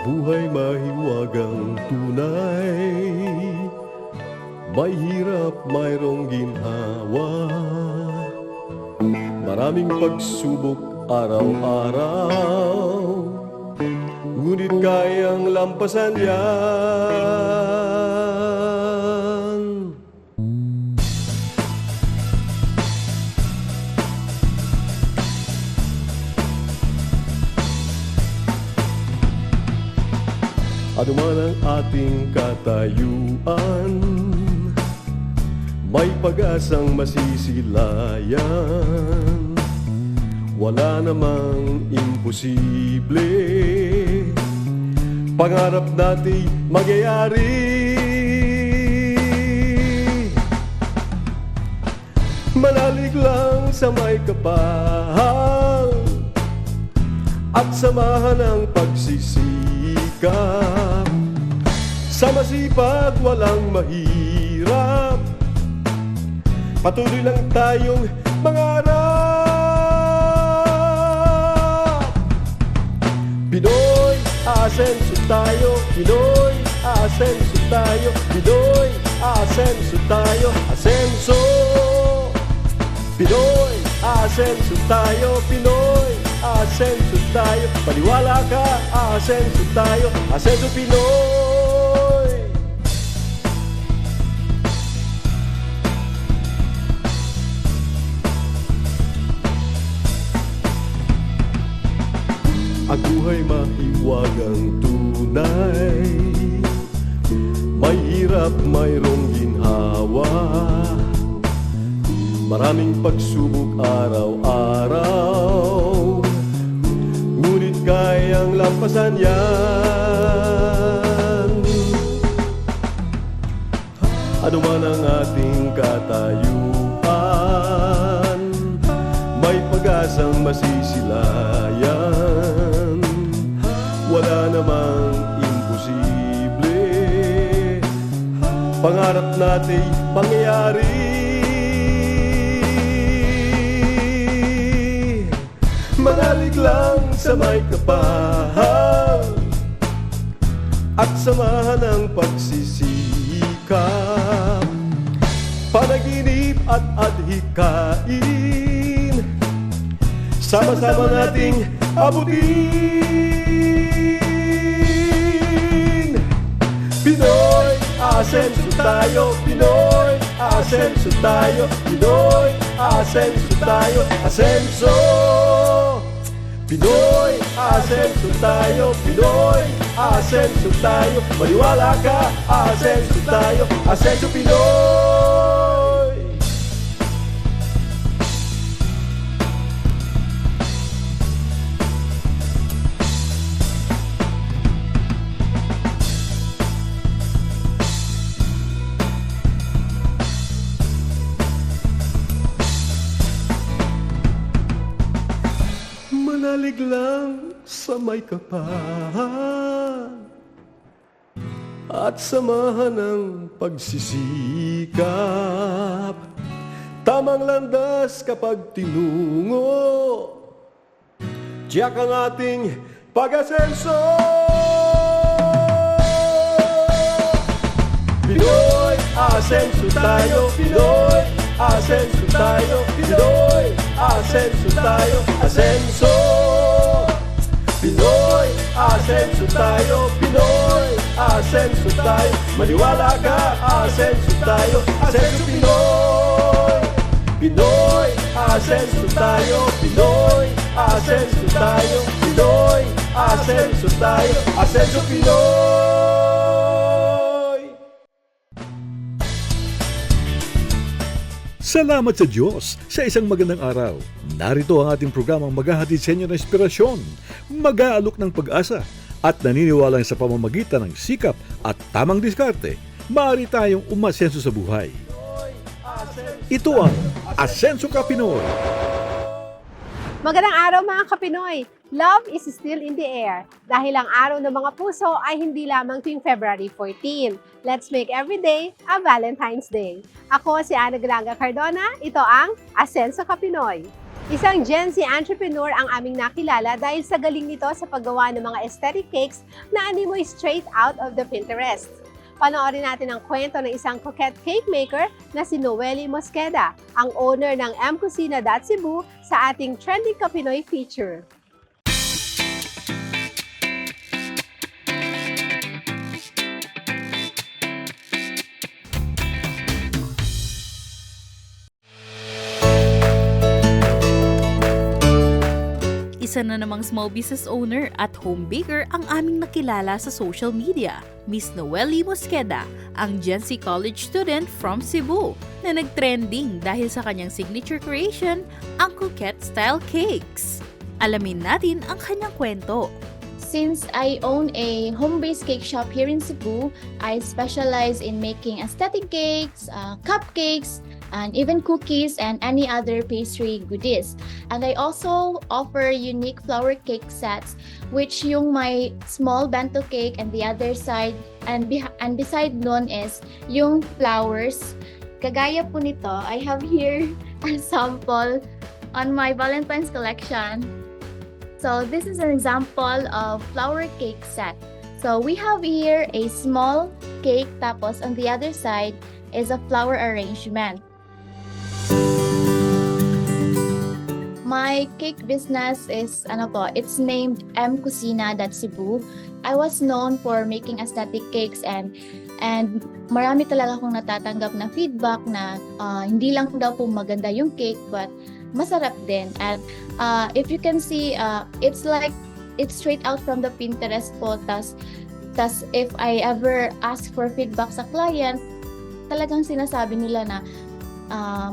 Buhay mahiwagang tunay, may hirap mayroong ginhawa, maraming pagsubok araw-araw, ngunit kayang lampasan yan. Ano man ang ating katayuan, may pag-asang masisilayan. Wala namang imposible, pangarap natin magyayari. Manalig lang sa may kapal at samahan ang pagsisikap. Sa masipag walang mahirap, patuloy lang tayong mangarap. Pinoy, asenso tayo. Pinoy, asenso tayo. Pinoy, asenso tayo. Asenso. Pinoy, asenso tayo. Pinoy, asenso tayo. Paniwala ka, asenso tayo. Asenso Pinoy. Ang buhay mahiwagang tunay, may hirap mayroong ginhawa, maraming pagsubok araw-araw, ngunit kayang lampasan yan. Ano man ang ating katayuan, may pag-asang masisilayan. Wala namang imposible, pangarap natin mangyayari. Manalig lang sa may kapal at samahan ang pagsisikap. Panaginip at adhikain, sama-sama nating abutin. Pinoy, asenso tayo. Pinoy, asenso tayo. Pinoy, asenso tayo. Asenso. Pinoy, asenso tayo. Pinoy, asenso tayo. Maniwala ka, asenso tayo. Asenso Pinoy. Manalig lang sa may kapal at samahan ng pagsisikap. Tamang landas kapag tinungo, tiyak ang ating pag-asenso. Pinoy, asenso tayo. Pinoy, asenso tayo. Pinoy, asenso tayo. Asenso. Pinoy, asenso tayo. Pinoy, asenso tayo. Maniwala ka, asenso tayo. Asenso Pinoy. Pinoy, asenso tayo. Pinoy, asenso tayo. Pinoy, asenso tayo. Asenso Pinoy. Salamat sa Diyos sa isang magandang araw. Narito ang ating programang maghahatid sa inyo ng inspirasyon, mag-aalok ng pag-asa, at naniniwala sa pamamagitan ng sikap at tamang diskarte, maaari tayong umasenso sa buhay. Ito ang Asenso Ka Pinoy. Magandang araw mga Kapinoy! Love is still in the air dahil ang araw ng mga puso ay hindi lamang tuwing February 14. Let's make every day a Valentine's Day. Ako si Ana Granga Cardona, ito ang Asenso Ka Pinoy. Isang Gen Z entrepreneur ang aming nakilala dahil sa galing nito sa paggawa ng mga aesthetic cakes na animoy straight out of the Pinterest. Panoorin natin ang kwento ng isang coquette cake maker na si Noely Mosqueda, ang owner ng mcucina.cebu sa ating Trending Kapinoy feature. Isa na namang small business owner at home baker ang aming nakilala sa social media, Miss Noely Mosqueda, ang Gen Z college student from Cebu na nag-trending dahil sa kanyang signature creation, ang coquette style cakes. Alamin natin ang kanyang kwento. Since I own a home-based cake shop here in Cebu, I specialize in making aesthetic cakes, cupcakes, and even cookies and any other pastry goodies. And I also offer unique flower cake sets, which yung my small bento cake and the other side and beside nun is yung flowers. Kagaya po nito, I have here a sample on my Valentine's collection. So this is an example of flower cake set. So we have here a small cake, tapos on the other side is a flower arrangement. My cake business is it's named mcucina.cebu. I was known for making aesthetic cakes and marami talaga akong natatanggap na feedback na hindi lang daw po maganda yung cake but masarap din. And if you can see, it's straight out from the Pinterest po. Tas if I ever ask for feedback sa client, talagang sinasabi nila na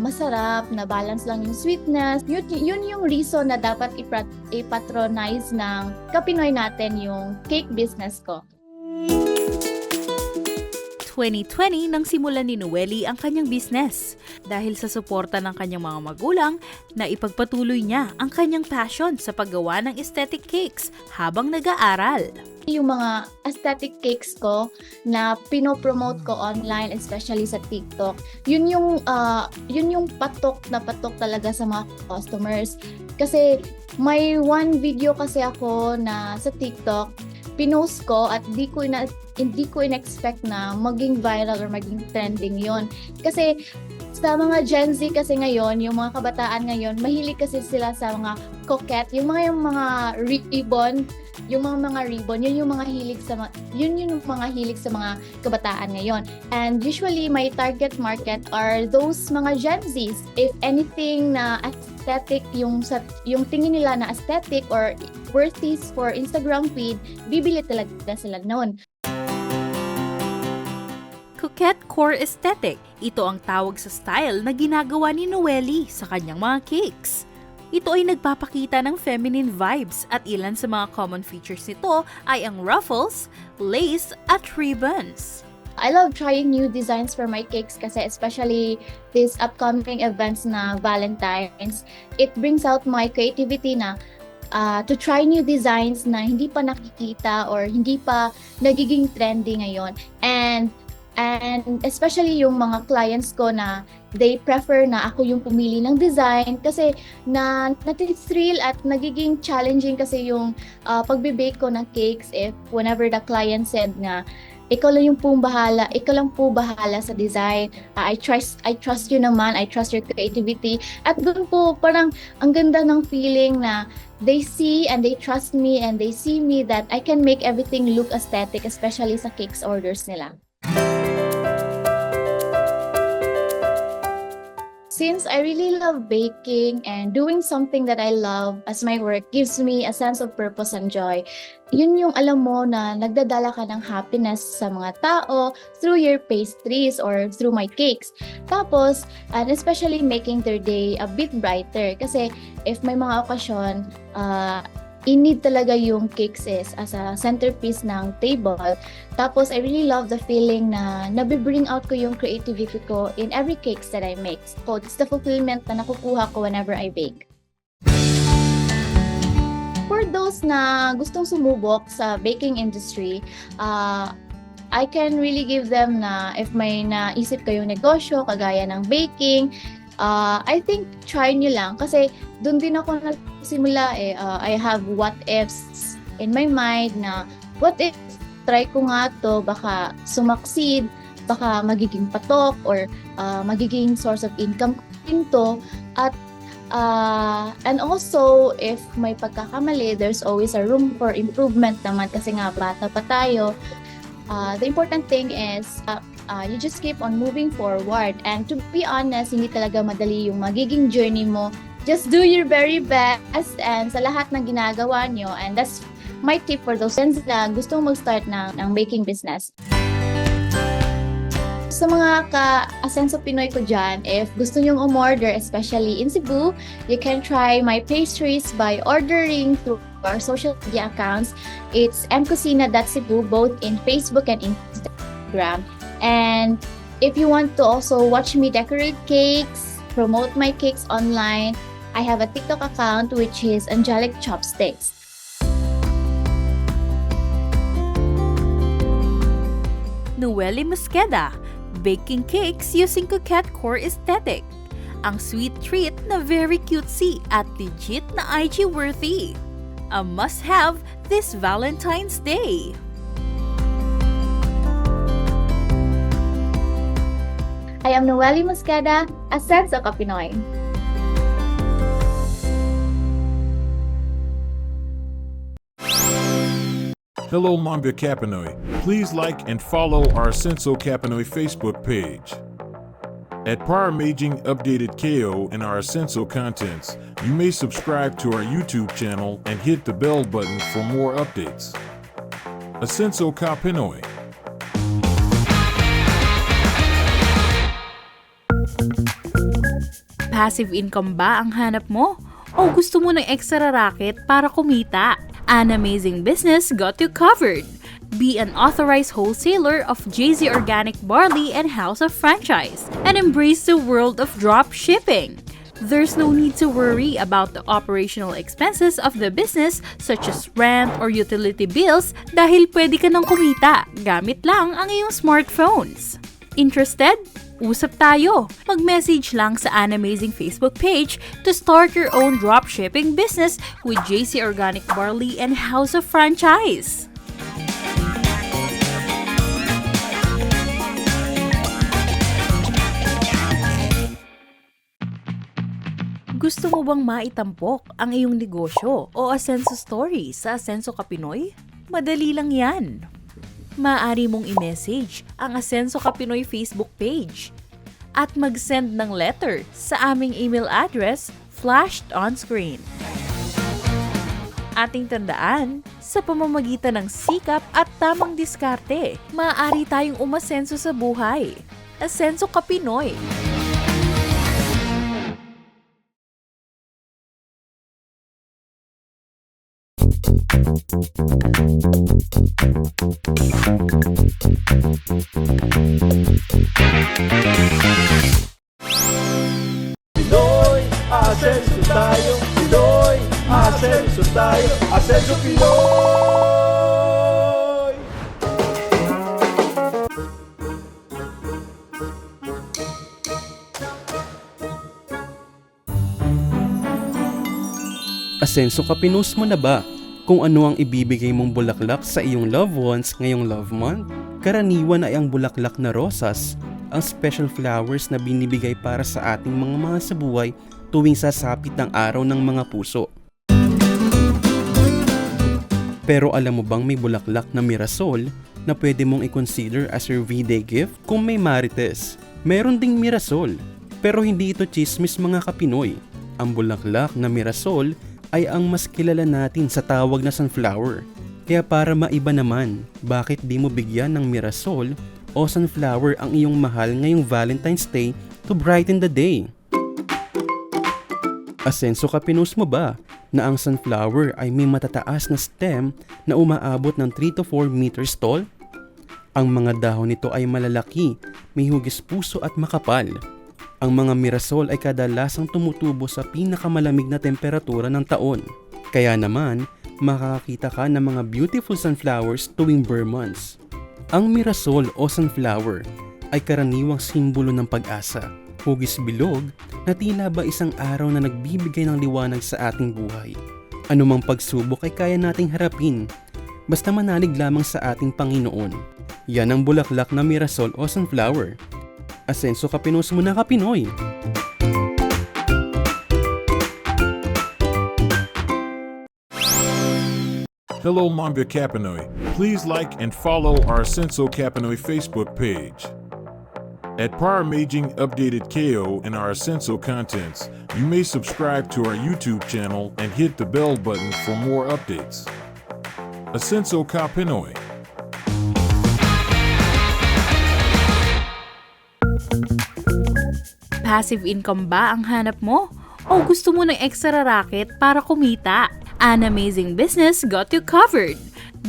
masarap, na balance lang yung sweetness. Yun yung reason na dapat i-patronize ng Kapinoy natin yung cake business ko. 2020 nang simulan ni Noely ang kanyang business dahil sa suporta ng kanyang mga magulang na ipagpatuloy niya ang kanyang passion sa paggawa ng aesthetic cakes habang nag-aaral. Yung mga aesthetic cakes ko na pinopromote ko online, especially sa TikTok, yun yung patok talaga sa mga customers. Kasi may one video kasi ako na sa TikTok, pinost ko at hindi ko in-expect na maging viral or maging trending yon. Kasi sa mga Gen Z kasi ngayon, yung mga kabataan ngayon, mahilig kasi sila sa mga coquette, yung mga ribbon, yun yung mga hilig sa mga kabataan ngayon. And usually my target market are those mga Gen Zs. If anything na aesthetic, yung tingin nila na aesthetic or worthy for Instagram feed, bibili talaga sila noon. Coquette Core Aesthetic. Ito ang tawag sa style na ginagawa ni Noely sa kanyang mga cakes. Ito ay nagpapakita ng feminine vibes at ilan sa mga common features nito ay ang ruffles, lace at ribbons. I love trying new designs for my cakes kasi especially these upcoming events na Valentine's. It brings out my creativity na to try new designs na hindi pa nakikita or hindi pa nagiging trendy ngayon. And especially yung mga clients ko na they prefer na ako yung pumili ng design kasi nati-thrill at nagiging challenging kasi yung pagbe-bake ko ng cakes if whenever the client said na ikaw lang po bahala sa design. I trust you naman, I trust your creativity. At doon po parang ang ganda ng feeling na they see and they trust me and they see me that I can make everything look aesthetic, especially sa cakes orders nila. Since I really love baking and doing something that I love as my work gives me a sense of purpose and joy, yun yung alam mo na nagdadala ka ng happiness sa mga tao through your pastries or through my cakes. Tapos, and especially making their day a bit brighter kasi if may mga okasyon, in-need talaga yung cakes as a centerpiece ng table. Tapos, I really love the feeling na nabibring out ko yung creativity ko in every cakes that I make. So, it's the fulfillment na nakukuha ko whenever I bake. For those na gustong sumubok sa baking industry, I can really give them na if may naisip kayong negosyo, kagaya ng baking, I think try nyo lang kasi doon din ako nagsimula eh. I have what ifs in my mind na what if try ko nga to, baka sumaksid, baka magiging patok or magiging source of income ko din to. At and also if may pagkakamali, there's always a room for improvement naman kasi nga bata pa tayo. The important thing is you just keep on moving forward. And to be honest, hindi talaga madali yung magiging journey mo. Just do your very best and sa lahat ng ginagawa nyo. And that's my tip for those friends na gusto mag-start ng baking business. Sa mga ka-Asenso Pinoy ko dyan, if gusto nyong umorder, especially in Cebu, you can try my pastries by ordering through our social media accounts. It's mcocina.cebu, both in Facebook and Instagram. And if you want to also watch me decorate cakes, promote my cakes online, I have a TikTok account which is Angelic Chopsticks. Noelle Mosqueda, baking cakes using coquette core aesthetic. Ang sweet treat na very cutesy at legit na IG worthy. A must-have this Valentine's Day. I am Noelle Mosqueda, Asenso Pinoy. Hello, Manga Kapinoy. Please like and follow our Asenso Kapinoy Facebook page. At Paramaging Updated KO and our Asenso contents, you may subscribe to our YouTube channel and hit the bell button for more updates. Asenso Kapinoy. Passive income ba ang hanap mo? O gusto mo ng extra racket para kumita? An Amazing Business got you covered. Be an authorized wholesaler of JZ Organic Barley and House of Franchise and embrace the world of drop shipping. There's no need to worry about the operational expenses of the business such as rent or utility bills dahil pwede ka nang kumita gamit lang ang iyong smartphones. Interested? Usap tayo! Mag-message lang sa An Amazing Facebook page to start your own dropshipping business with JC Organic Barley and House of Franchise. Gusto mo bang maitampok ang iyong negosyo o Asenso story sa Asenso Pinoy? Madali lang yan! Maaari mong i-message ang Asenso Pinoy Facebook page at mag-send ng letter sa aming email address flashed on screen. Ating tandaan, sa pamamagitan ng sikap at tamang diskarte, maaari tayong umasenso sa buhay. Asenso Pinoy. Pinoy, asenso tayo. Pinoy, asenso tayo. Asenso Pinoy! Asenso Kapinos mo na ba kung ano ang ibibigay mong bulaklak sa iyong loved ones ngayong love month? Karaniwan ay ang bulaklak na rosas, ang special flowers na binibigay para sa ating mga mahal sa buhay tuwing sasapit ng araw ng mga puso. Pero alam mo bang may bulaklak na mirasol na pwede mong i-consider as your V-Day gift kung may marites? Meron ding mirasol, pero hindi ito chismis mga Kapinoy. Ang bulaklak na mirasol ay ang mas kilala natin sa tawag na sunflower. Kaya para maiba naman, bakit di mo bigyan ng mirasol o sunflower ang iyong mahal ngayong Valentine's Day to brighten the day? Asenso Kapinos mo ba na ang sunflower ay may matataas na stem na umaabot ng 3 to 4 meters tall? Ang mga dahon nito ay malalaki, may hugis puso at makapal. Ang mga mirasol ay kadalasang tumutubo sa pinakamalamig na temperatura ng taon. Kaya naman, makakakita ka ng mga beautiful sunflowers tuwing bare months. Ang mirasol o sunflower ay karaniwang simbolo ng pag-asa. hugis bilog na tila ba isang araw na nagbibigay ng liwanag sa ating buhay. Anumang pagsubok ay kaya nating harapin, basta manalig lamang sa ating Panginoon. Yan ang bulaklak na mirasol o sunflower. Asenso Kapinos muna Kapinoy! Hello Mambia Kapinoy. Please like and follow our Senso Kapinoy Facebook page. At Para Maging Updated KO and our Senso contents, you may subscribe to our YouTube channel and hit the bell button for more updates. Asenso Kapinoy. Passive income ba ang hanap mo? O gusto mo ng extra racket para kumita? An Amazing Business got you covered.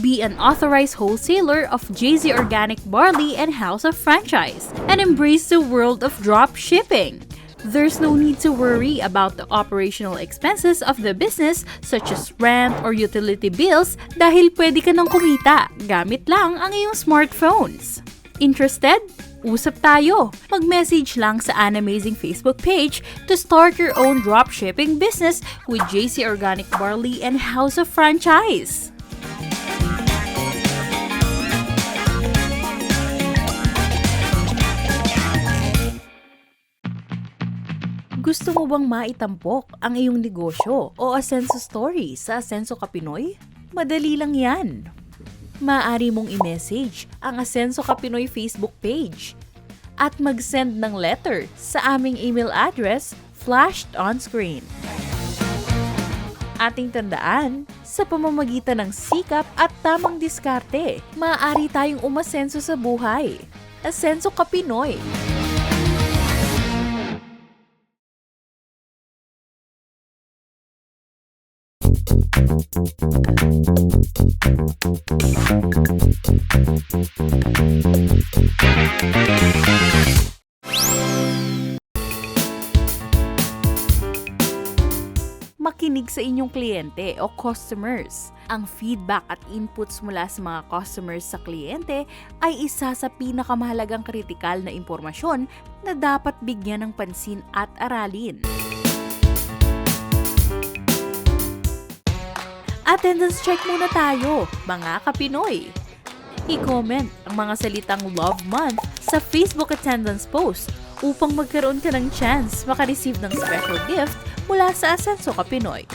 Be an authorized wholesaler of JZ Organic Barley and House of Franchise and embrace the world of drop shipping. There's no need to worry about the operational expenses of the business such as rent or utility bills dahil pwede ka nang kumita gamit lang ang iyong smartphones. Interested? Usap tayo! Mag-message lang sa An Amazing Facebook page to start your own dropshipping business with JC Organic Barley and House of Franchise. Gusto mo bang maitampok ang iyong negosyo o Asenso story sa Asenso Kapinoy? Madali lang yan! Maaari mong i-message ang Asenso Kapinoy Facebook page at mag-send ng letter sa aming email address flashed on screen. Ating tandaan, sa pamamagitan ng sikap at tamang diskarte, maaari tayong umasenso sa buhay. Asenso Kapinoy. Makinig sa inyong kliyente o customers. Ang feedback at inputs mula sa mga customers sa kliyente ay isa sa pinakamahalagang kritikal na impormasyon na dapat bigyan ng pansin at aralin. Attendance check muna tayo, mga Kapinoy. I-comment ang mga salitang Love Month sa Facebook attendance post upang magkaroon ka ng chance makareceive ng special gift mula sa Asenso Kapinoy.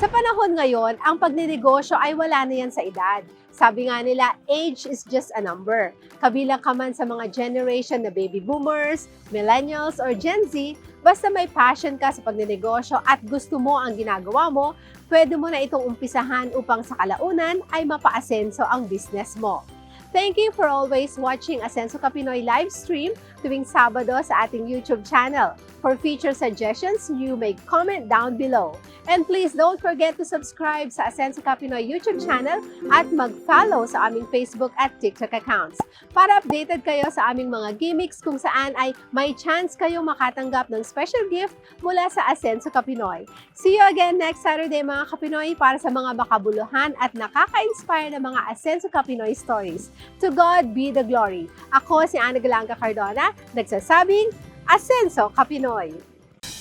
Sa panahon ngayon, ang pagninegosyo ay wala na yan sa edad. Sabi nga nila, age is just a number. Kabilang ka man sa mga generation na baby boomers, millennials, or Gen Z, basta may passion ka sa pagninegosyo at gusto mo ang ginagawa mo, pwede mo na itong umpisahan upang sa kalaunan ay mapaasenso ang business mo. Thank you for always watching Asenso Kapinoy live stream tuwing Sabado sa ating YouTube channel. For feature suggestions, you may comment down below. And please don't forget to subscribe sa Asenso Kapinoy YouTube channel at mag-follow sa aming Facebook at TikTok accounts para updated kayo sa aming mga gimmicks kung saan ay may chance kayong makatanggap ng special gift mula sa Asenso Kapinoy. See you again next Saturday mga Kapinoy para sa mga makabuluhan at nakaka-inspire na mga Asenso Kapinoy stories. To God be the glory. Ako si Ana Galanga Cardona, nagsasabing Asenso Kapinoy.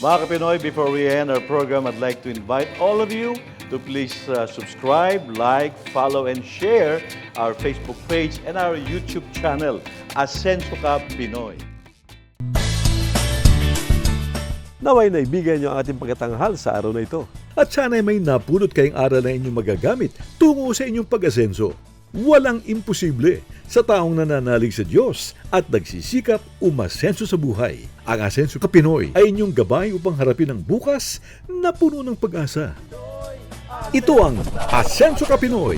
Mga Kapinoy, before we end our program, I'd like to invite all of you to please subscribe, like, follow, and share our Facebook page and our YouTube channel, Asenso Kapinoy. Naway naibigan niyo ang ating pagkatanghal sa araw na ito. At sana'y may napulot kayong aral na inyong magagamit tungo sa inyong pag-asenso. Walang imposible sa taong nananalig sa Diyos at nagsisikap umasenso sa buhay. Ang Asenso Kapinoy ay inyong gabay upang harapin ang bukas na puno ng pag-asa. Ito ang Asenso Kapinoy.